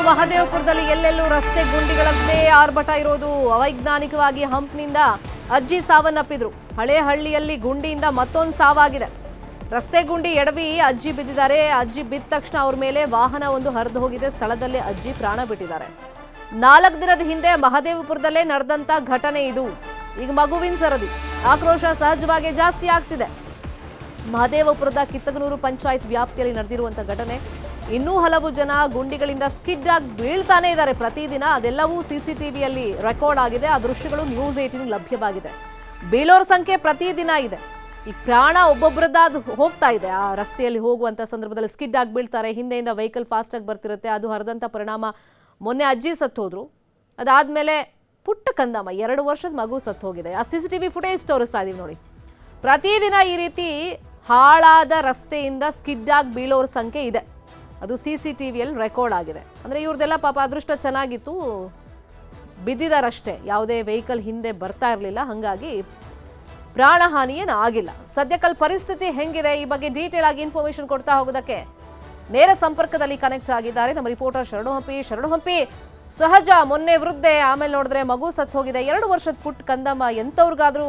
ಮಹದೇವಪುರದಲ್ಲಿ ಎಲ್ಲೆಲ್ಲೂ ರಸ್ತೆ ಗುಂಡಿಗಳಂತೆ ಆರ್ಭಟ ಇರೋದು. ಅವೈಜ್ಞಾನಿಕವಾಗಿ ಹಂಪ್ನಿಂದ ಅಜ್ಜಿ ಸಾವನ್ನಪ್ಪಿದ್ರು. ಹಳೆ ಹಳ್ಳಿಯಲ್ಲಿ ಗುಂಡಿಯಿಂದ ಮತ್ತೊಂದು ಸಾವಾಗಿದೆ. ರಸ್ತೆ ಗುಂಡಿ ಎಡವಿ ಅಜ್ಜಿ ಬಿದ್ದಿದ್ದಾರೆ. ಅಜ್ಜಿ ಬಿದ್ದ ತಕ್ಷಣ ಅವ್ರ ಮೇಲೆ ವಾಹನ ಒಂದು ಹರಿದು ಹೋಗಿದೆ. ಸ್ಥಳದಲ್ಲೇ ಅಜ್ಜಿ ಪ್ರಾಣ ಬಿಟ್ಟಿದ್ದಾರೆ. 4 ದಿನದ ಹಿಂದೆ ಮಹದೇವಪುರದಲ್ಲೇ ನಡೆದಂತ ಘಟನೆ ಇದು. ಈಗ ಮಗುವಿನ ಸರದಿ. ಆಕ್ರೋಶ ಸಹಜವಾಗಿ ಜಾಸ್ತಿ ಆಗ್ತಿದೆ. ಮಹದೇವಪುರದ ಕಿತ್ತಗನೂರು ಪಂಚಾಯತ್ ವ್ಯಾಪ್ತಿಯಲ್ಲಿ ನಡೆದಿರುವಂತ ಘಟನೆ. ಇನ್ನೂ ಹಲವು ಜನ ಗುಂಡಿಗಳಿಂದ ಸ್ಕಿಡ್ ಆಗಿ ಬೀಳ್ತಾನೆ ಇದ್ದಾರೆ ಪ್ರತಿದಿನ. ಅದೆಲ್ಲವೂ ಸಿಸಿಟಿವಿಯಲ್ಲಿ ರೆಕಾರ್ಡ್ ಆಗಿದೆ. ಆ ದೃಶ್ಯಗಳು ನ್ಯೂಸ್ 18 ಲಭ್ಯವಾಗಿದೆ. ಬೀಳೋರ ಸಂಖ್ಯೆ ಪ್ರತಿದಿನ ಇದೆ. ಈ ಪ್ರಾಣ ಒಬ್ಬೊಬ್ಬರದ್ದು ಹೋಗ್ತಾ ಇದೆ. ಆ ರಸ್ತೆಯಲ್ಲಿ ಹೋಗುವಂತ ಸಂದರ್ಭದಲ್ಲಿ ಸ್ಕಿಡ್ ಆಗಿ ಬೀಳ್ತಾರೆ. ಹಿಂದೆಯಿಂದ ವೆಹಿಕಲ್ ಫಾಸ್ಟ್ ಆಗಿ ಬರ್ತಿರುತ್ತೆ. ಅದು ಹರಿದಂತ ಪರಿಣಾಮ ಮೊನ್ನೆ ಅಜ್ಜಿ ಸತ್ತೋದ್ರು. ಅದಾದ್ಮೇಲೆ ಪುಟ್ಟ ಕಂದಮ್ಮ 2 ವರ್ಷದ ಮಗು ಸತ್ತು ಹೋಗಿದೆ. ಆ ಸಿಸಿಟಿವಿ ಫುಟೇಜ್ ತೋರಿಸ್ತಾ ಇದೀವಿ ನೋಡಿ. ಪ್ರತಿದಿನ ಈ ರೀತಿ ಹಾಳಾದ ರಸ್ತೆಯಿಂದ ಸ್ಕಿಡ್ ಆಗಿ ಬೀಳೋರ ಸಂಖ್ಯೆ ಇದೆ. ಅದು ಸಿಸಿಟಿವಿಯಲ್ಲಿ ರೆಕಾರ್ಡ್ ಆಗಿದೆ. ಅಂದರೆ ಇವ್ರದ್ದೆಲ್ಲ ಪಾಪ ಅದೃಷ್ಟ ಚೆನ್ನಾಗಿತ್ತು, ಬಿದ್ದಿದಾರಷ್ಟೇ. ಯಾವುದೇ ವೆಹಿಕಲ್ ಹಿಂದೆ ಬರ್ತಾ ಇರಲಿಲ್ಲ. ಹಾಗಾಗಿ ಪ್ರಾಣಹಾನಿ ಏನು ಆಗಿಲ್ಲ. ಸದ್ಯಕ್ಕಲ್ಲಿ ಪರಿಸ್ಥಿತಿ ಹೆಂಗಿದೆ ಈ ಬಗ್ಗೆ ಡೀಟೇಲ್ ಆಗಿ ಇನ್ಫಾರ್ಮೇಶನ್ ಕೊಡ್ತಾ ಹೋಗೋದಕ್ಕೆ ನೇರ ಸಂಪರ್ಕದಲ್ಲಿ ಕನೆಕ್ಟ್ ಆಗಿದ್ದಾರೆ ನಮ್ಮ ರಿಪೋರ್ಟರ್ ಶರಣು ಹಂಪಿ. ಸಹಜ, ಮೊನ್ನೆ ವೃದ್ಧೆ, ಆಮೇಲೆ ನೋಡಿದ್ರೆ ಮಗು ಸತ್ತು ಹೋಗಿದೆ. 2 ವರ್ಷದ ಪುಟ್ಟ ಕಂದಮ್ಮ. ಎಂಥವ್ರಿಗಾದ್ರೂ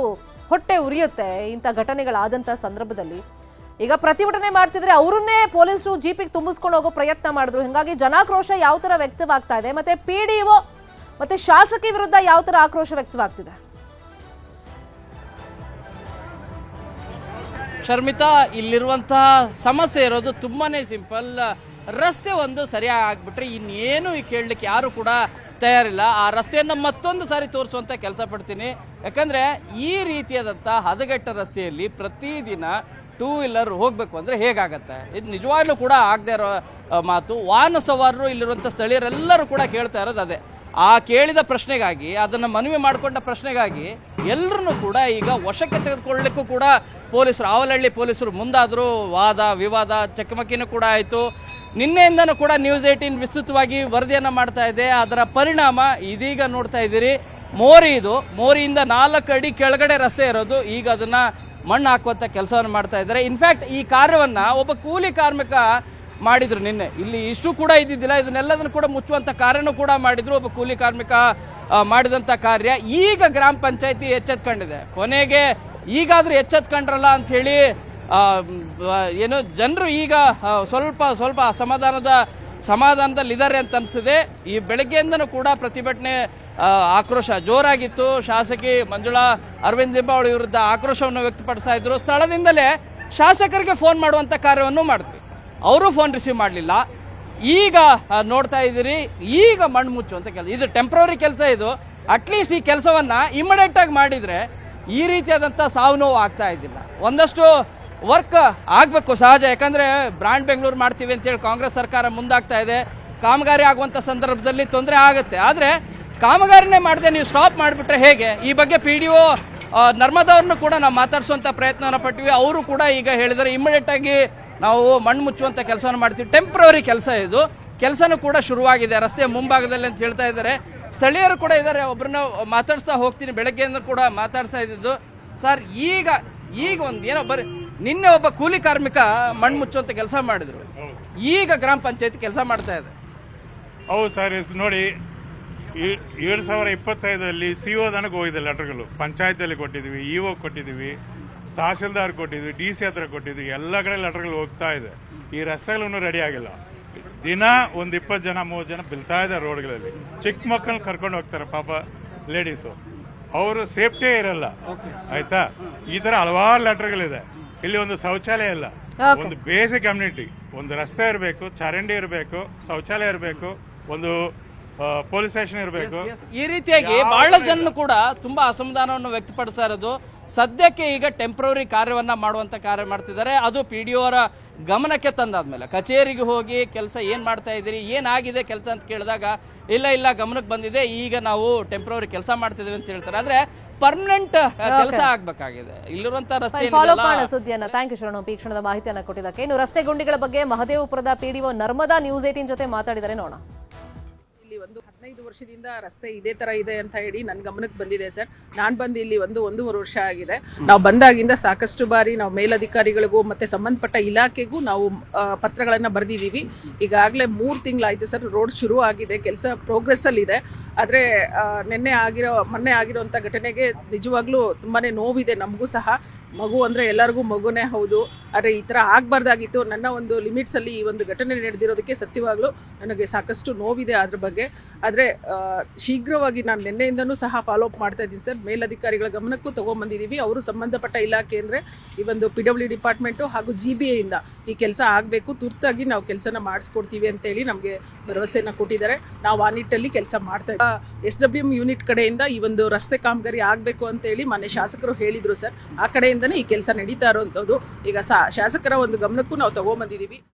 ಹೊಟ್ಟೆ ಉರಿಯುತ್ತೆ ಇಂಥ ಘಟನೆಗಳಾದಂಥ ಸಂದರ್ಭದಲ್ಲಿ. ಈಗ ಪ್ರತಿಭಟನೆ ಮಾಡ್ತಿದ್ರೆ ಅವರನ್ನೇ ಪೊಲೀಸರು ಜೀಪಿಗೆ ತುಂಬಿಸ್ಕೊಂಡು ಹೋಗೋ ಪ್ರಯತ್ನ ಮಾಡಿದ್ರು. ಹೀಗಾಗಿ ಜನಾಕ್ರೋಶ ಯಾವ ತರ ವ್ಯಕ್ತವಾಗ್ತಾ ಇದೆ, ಮತ್ತೆ ಪಿಡಿಒ ಮತ್ತೆ ಶಾಸಕಿ ವಿರುದ್ಧ ಯಾವ ತರ ಆಕ್ರೋಶ ವ್ಯಕ್ತವಾಗ್ತಿದೆ? ಶರ್ಮಿತಾ, ಇಲ್ಲಿರುವಂತಹ ಸಮಸ್ಯೆ ಇರೋದು ತುಂಬಾನೇ ಸಿಂಪಲ್. ರಸ್ತೆ ಒಂದು ಸರಿಯಾಗಿ ಆಗ್ಬಿಟ್ರೆ ಇನ್ನೇನು ಕೇಳಲಿಕ್ಕೆ ಯಾರು ಕೂಡ ತಯಾರಿಲ್ಲ. ಆ ರಸ್ತೆಯನ್ನು ಮತ್ತೊಂದು ಸಾರಿ ತೋರಿಸುವಂತ ಕೆಲಸ ಪಡ್ತೀನಿ. ಯಾಕಂದ್ರೆ ಈ ರೀತಿಯಾದಂಥ ಹದಗೆಟ್ಟ ರಸ್ತೆಯಲ್ಲಿ ಪ್ರತಿದಿನ 2 ವೀಲರ್ ಹೋಗಬೇಕು ಅಂದರೆ ಹೇಗಾಗತ್ತೆ? ಇದು ನಿಜವಾಗ್ಲೂ ಕೂಡ ಆಗದೆ ಇರೋ ಮಾತು. ವಾಹನ ಸವಾರರು, ಇಲ್ಲಿರುವಂಥ ಸ್ಥಳೀಯರೆಲ್ಲರೂ ಕೂಡ ಕೇಳ್ತಾ ಇರೋದು ಅದೇ. ಆ ಕೇಳಿದ ಪ್ರಶ್ನೆಗಾಗಿ, ಅದನ್ನು ಮನವಿ ಮಾಡಿಕೊಂಡ ಪ್ರಶ್ನೆಗಾಗಿ ಎಲ್ಲರನ್ನೂ ಕೂಡ ಈಗ ವಶಕ್ಕೆ ತೆಗೆದುಕೊಳ್ಳಲಿಕ್ಕೂ ಕೂಡ ಪೊಲೀಸರು, ಆವಲಹಳ್ಳಿ ಪೊಲೀಸರು ಮುಂದಾದರೂ. ವಾದ ವಿವಾದ ಚಕಮಕಿನೂ ಕೂಡ ಆಯಿತು. ನಿನ್ನೆಯಿಂದನೂ ಕೂಡ ನ್ಯೂಸ್ 18 ವಿಸ್ತೃತವಾಗಿ ವರದಿಯನ್ನು ಮಾಡ್ತಾ ಇದೆ. ಅದರ ಪರಿಣಾಮ ಇದೀಗ ನೋಡ್ತಾ ಇದ್ದೀರಿ. ಮೋರಿಯಿಂದ 4 ಅಡಿ ಕೆಳಗಡೆ ರಸ್ತೆ ಇರೋದು. ಈಗ ಅದನ್ನು ಮಣ್ಣು ಹಾಕುವಂಥ ಕೆಲಸವನ್ನು ಮಾಡ್ತಾ ಇದ್ದಾರೆ. ಇನ್ಫ್ಯಾಕ್ಟ್ ಈ ಕಾರ್ಯವನ್ನು ಒಬ್ಬ ಕೂಲಿ ಕಾರ್ಮಿಕ ಮಾಡಿದ್ರು. ನಿನ್ನೆ ಇಲ್ಲಿ ಇಷ್ಟು ಕೂಡ ಇದ್ದಿದ್ದಿಲ್ಲ. ಇದನ್ನೆಲ್ಲದನ್ನು ಕೂಡ ಮುಚ್ಚುವಂಥ ಕಾರ್ಯನೂ ಕೂಡ ಮಾಡಿದ್ರು. ಒಬ್ಬ ಕೂಲಿ ಕಾರ್ಮಿಕ ಮಾಡಿದಂಥ ಕಾರ್ಯ ಈಗ ಗ್ರಾಮ ಪಂಚಾಯತಿ ಎಚ್ಚೆತ್ಕೊಂಡಿದೆ. ಕೊನೆಗೆ ಈಗಾದರೂ ಎಚ್ಚೆತ್ಕೊಂಡ್ರಲ್ಲ ಅಂಥೇಳಿ ಏನು ಜನರು ಈಗ ಸ್ವಲ್ಪ ಸಮಾಧಾನದಲ್ಲಿದ್ದಾರೆ ಅಂತ ಅನಿಸಿದೆ. ಈ ಬೆಳಗ್ಗೆಯಿಂದನೂ ಕೂಡ ಪ್ರತಿಭಟನೆ ಆಕ್ರೋಶ ಜೋರಾಗಿತ್ತು. ಶಾಸಕಿ ಮಂಜುಳಾ ಅರವಿಂದ್ ಲಿಂಬಾವಳಿ ವಿರುದ್ಧ ಆಕ್ರೋಶವನ್ನು ವ್ಯಕ್ತಪಡಿಸ್ತಾ ಇದ್ರು. ಸ್ಥಳದಿಂದಲೇ ಶಾಸಕರಿಗೆ ಫೋನ್ ಮಾಡುವಂಥ ಕಾರ್ಯವನ್ನು ಮಾಡಿದ್ವಿ. ಅವರು ಫೋನ್ ರಿಸೀವ್ ಮಾಡಲಿಲ್ಲ. ಈಗ ನೋಡ್ತಾ ಇದ್ದೀರಿ, ಈಗ ಮಣ್ಣು ಮುಚ್ಚುವಂಥ ಕೆಲಸ. ಇದು ಟೆಂಪ್ರವರಿ ಕೆಲಸ. ಇದು ಅಟ್ಲೀಸ್ಟ್ ಈ ಕೆಲಸವನ್ನು ಇಮಿಡಿಯೇಟ್ ಆಗಿ ಮಾಡಿದರೆ ಈ ರೀತಿಯಾದಂಥ ಸಾವು ನೋವು ಆಗ್ತಾ ಇದ್ದಿಲ್ಲ. ಒಂದಷ್ಟು ವರ್ಕ್ ಆಗಬೇಕು ಸಹಜ. ಯಾಕಂದರೆ ಬ್ರಾಂಡ್ ಬೆಂಗಳೂರು ಮಾಡ್ತೀವಿ ಅಂತೇಳಿ ಕಾಂಗ್ರೆಸ್ ಸರ್ಕಾರ ಮುಂದಾಗ್ತಾ ಇದೆ. ಕಾಮಗಾರಿ ಆಗುವಂಥ ಸಂದರ್ಭದಲ್ಲಿ ತೊಂದರೆ ಆಗುತ್ತೆ. ಆದರೆ ಕಾಮಗಾರಿನೇ ಮಾಡದೆ ನೀವು ಸ್ಟಾಪ್ ಮಾಡಿಬಿಟ್ರೆ ಹೇಗೆ? ಈ ಬಗ್ಗೆ PDO ನರ್ಮದವ್ರನ್ನು ಕೂಡ ನಾವು ಮಾತಾಡಿಸುವಂಥ ಪ್ರಯತ್ನವನ್ನು ಪಟ್ಟಿವಿ. ಅವರು ಕೂಡ ಈಗ ಹೇಳಿದರೆ ಇಮಿಡಿಯೇಟ್ ಆಗಿ ನಾವು ಮಣ್ಣು ಮುಚ್ಚುವಂಥ ಕೆಲಸವನ್ನು ಮಾಡ್ತೀವಿ. ಟೆಂಪ್ರವರಿ ಕೆಲಸ ಇದು. ಕೆಲಸನೂ ಕೂಡ ಶುರುವಾಗಿದೆ ರಸ್ತೆಯ ಮುಂಭಾಗದಲ್ಲಿ ಅಂತ ಹೇಳ್ತಾ ಇದ್ದಾರೆ. ಸ್ಥಳೀಯರು ಕೂಡ ಇದ್ದಾರೆ. ಒಬ್ಬರನ್ನ ಮಾತಾಡಿಸ್ತಾ ಹೋಗ್ತೀನಿ. ಬೆಳಗ್ಗೆಯಿಂದ ಕೂಡ ಮಾತಾಡ್ತಾ ಇದ್ದಿದ್ದು. ಸರ್, ಈಗ ಒಂದು ಏನೋ ನಿನ್ನೆ ಒಬ್ಬ ಕೂಲಿ ಕಾರ್ಮಿಕ ಮಣ್ಣು ಮುಚ್ಚುವಂಥ ಕೆಲಸ ಮಾಡಿದ್ರು. ಈಗ ಗ್ರಾಮ ಪಂಚಾಯತಿ ಕೆಲಸ ಮಾಡ್ತಾ ಇದೆ. ಹೌದು ಸರ್, ನೋಡಿ 2025 CO ತನಕ ಹೋಗಿದೆ ಲೆಟರ್ಗಳು. ಪಂಚಾಯತಿಯಲ್ಲಿ ಕೊಟ್ಟಿದ್ದೀವಿ, EO ಕೊಟ್ಟಿದ್ದೀವಿ, ತಹಸೀಲ್ದಾರ್ ಕೊಟ್ಟಿದ್ವಿ, DC ಹತ್ರ ಕೊಟ್ಟಿದ್ವಿ. ಎಲ್ಲ ಕಡೆ ಲೆಟರ್ಗಳು ಹೋಗ್ತಾ ಇದೆ. ಈ ರಸ್ತೆಗಳೂ ರೆಡಿ ಆಗಿಲ್ಲ. ದಿನ ಒಂದು 20 ಜನ 30 ಜನ ಬೀಳ್ತಾ ಇದ್ದಾರೆ ರೋಡ್ಗಳಲ್ಲಿ. ಚಿಕ್ಕ ಮಕ್ಕಳನ್ನ ಕರ್ಕೊಂಡು ಹೋಗ್ತಾರೆ ಪಾಪ ಲೇಡೀಸು. ಅವರು ಸೇಫ್ಟಿಯೇ ಇರಲ್ಲ. ಆಯ್ತಾ? ಈ ತರ ಹಲವಾರು ಲೆಟರ್ಗಳಿದೆ. ಇಲ್ಲಿ ಒಂದು ಶೌಚಾಲಯ ಇಲ್ಲ. ಒಂದು ಬೇಸಿಕ್ ಕಮ್ಯುನಿಟಿ, ಒಂದು ರಸ್ತೆ ಇರಬೇಕು, ಚರಂಡಿ ಇರಬೇಕು, ಶೌಚಾಲಯ ಇರಬೇಕು, ಒಂದು ಪೊಲೀಸ್ ಸ್ಟೇಷನ್ ಇರಬೇಕು. ಈ ರೀತಿಯಾಗಿ ಬಹಳ ಜನ ಕೂಡ ತುಂಬಾ ಅಸಮಾಧಾನವನ್ನು ವ್ಯಕ್ತಪಡಿಸ್ತಾ ಇರೋದು. ಸದ್ಯಕ್ಕೆ ಈಗ ಟೆಂಪ್ರವರಿ ಕಾರ್ಯವನ್ನ ಮಾಡುವಂತ ಕಾರ್ಯ ಮಾಡ್ತಿದ್ದಾರೆ. ಅದು PDO ಅವರ ಗಮನಕ್ಕೆ ತಂದಾದ್ಮೇಲೆ ಕಚೇರಿಗೆ ಹೋಗಿ ಕೆಲಸ ಏನ್ ಮಾಡ್ತಾ ಇದ್ದೀರಿ, ಏನಾಗಿದೆ ಕೆಲಸ ಅಂತ ಕೇಳಿದಾಗ ಇಲ್ಲ ಗಮನಕ್ಕೆ ಬಂದಿದೆ, ಈಗ ನಾವು ಟೆಂಪ್ರವರಿ ಕೆಲಸ ಮಾಡ್ತಿದ್ದೀವಿ ಅಂತ ಹೇಳ್ತಾರೆ. ಆದ್ರೆ ಪರ್ಮನೆಂಟ್ ಕೆಲಸ ಆಗ್ಬೇಕಾಗಿದೆ. ಇಲ್ಲಿರುವಂತ ರಸ್ತೆ ಫಾಲೋ ಮಾಡೋ ಸುದ್ದಿಯನ್ನ. ಥ್ಯಾಂಕ್ ಯು ಶರಣು, ಈ ಕ್ಷಣದ ಮಾಹಿತಿಯನ್ನ ಕೊಟ್ಟಿದ್ದಕ್ಕೆ. ಇನ್ನು ರಸ್ತೆ ಗುಂಡಿಗಳ ಬಗ್ಗೆ ಮಹದೇವಪುರದ PDO ನರ್ಮದಾ ನ್ಯೂಸ್ 18 ಜೊತೆ ಮಾತಾಡಿದರೆ ನೋಡೋಣ. ಒಂದು 15 ವರ್ಷದಿಂದ ರಸ್ತೆ ಇದೇ ತರ ಇದೆ ಅಂತ ಹೇಳಿ ನನ್ನ ಗಮನಕ್ಕೆ ಬಂದಿದೆ ಸರ್. ನಾನು ಬಂದು ಇಲ್ಲಿ ಒಂದೂವರೆ ವರ್ಷ ಆಗಿದೆ. ನಾವು ಬಂದಾಗಿಂದ ಸಾಕಷ್ಟು ಬಾರಿ ನಾವು ಮೇಲಧಿಕಾರಿಗಳಿಗೂ ಮತ್ತೆ ಸಂಬಂಧಪಟ್ಟ ಇಲಾಖೆಗೂ ನಾವು ಪತ್ರಗಳನ್ನು ಬರೆದಿದ್ದೀವಿ. ಈಗಾಗಲೇ 3 ತಿಂಗಳಾಯಿತು ಸರ್. ರೋಡ್ ಶುರು ಆಗಿದೆ, ಕೆಲಸ ಪ್ರೋಗ್ರೆಸ್ ಅಲ್ಲಿ ಇದೆ. ಆದರೆ ಮೊನ್ನೆ ಆಗಿರೋಂಥ ಘಟನೆಗೆ ನಿಜವಾಗ್ಲೂ ತುಂಬಾನೇ ನೋವಿದೆ ನಮಗೂ ಸಹ. ಮಗು ಅಂದರೆ ಎಲ್ಲರಿಗೂ ಮಗುನೇ ಹೌದು. ಆದರೆ ಈ ಥರ ಆಗಬಾರ್ದಾಗಿತ್ತು. ನನ್ನ ಒಂದು ಲಿಮಿಟ್ಸಲ್ಲಿ ಈ ಒಂದು ಘಟನೆ ನಡೆದಿರೋದಕ್ಕೆ ಸತ್ಯವಾಗ್ಲೂ ನನಗೆ ಸಾಕಷ್ಟು ನೋವಿದೆ ಅದ್ರ ಬಗ್ಗೆ. ಆದರೆ ಶೀಘ್ರವಾಗಿ ನಾನು ನಿನ್ನೆಯಿಂದನೂ ಸಹ ಫಾಲೋ ಅಪ್ ಮಾಡ್ತಾ ಇದ್ದೀನಿ ಸರ್. ಮೇಲಧಿಕಾರಿಗಳ ಗಮನಕ್ಕೂ ತೊಗೊಂಬಂದಿದ್ದೀವಿ. ಅವರು ಸಂಬಂಧಪಟ್ಟ ಇಲಾಖೆ ಅಂದರೆ ಈ ಒಂದು PW ಡಿಪಾರ್ಟ್ಮೆಂಟು ಹಾಗೂ GBA ಇಂದ ಈ ಕೆಲಸ ಆಗಬೇಕು, ತುರ್ತಾಗಿ ನಾವು ಕೆಲಸನ ಮಾಡಿಸ್ಕೊಡ್ತೀವಿ ಅಂತೇಳಿ ನಮಗೆ ಭರವಸೆಯನ್ನು ಕೊಟ್ಟಿದ್ದಾರೆ. ನಾವು ಆ ನಿಟ್ಟಲ್ಲಿ ಕೆಲಸ ಮಾಡ್ತಾ ಇದ್ದೀವಿ. SWM ಯೂನಿಟ್ ಕಡೆಯಿಂದ ಈ ಒಂದು ರಸ್ತೆ ಕಾಮಗಾರಿ ಆಗಬೇಕು ಅಂತೇಳಿ ಮಾನ್ಯ ಶಾಸಕರು ಹೇಳಿದರು ಸರ್. ಆ ಕಡೆಯಿಂದನೇ ಈ ಕೆಲಸ ನಡೀತಾ ಇರೋವಂಥದ್ದು. ಈಗ ಶಾಸಕರ ಒಂದು ಗಮನಕ್ಕೂ ನಾವು ತೊಗೊಂಬಂದಿದ್ದೀವಿ.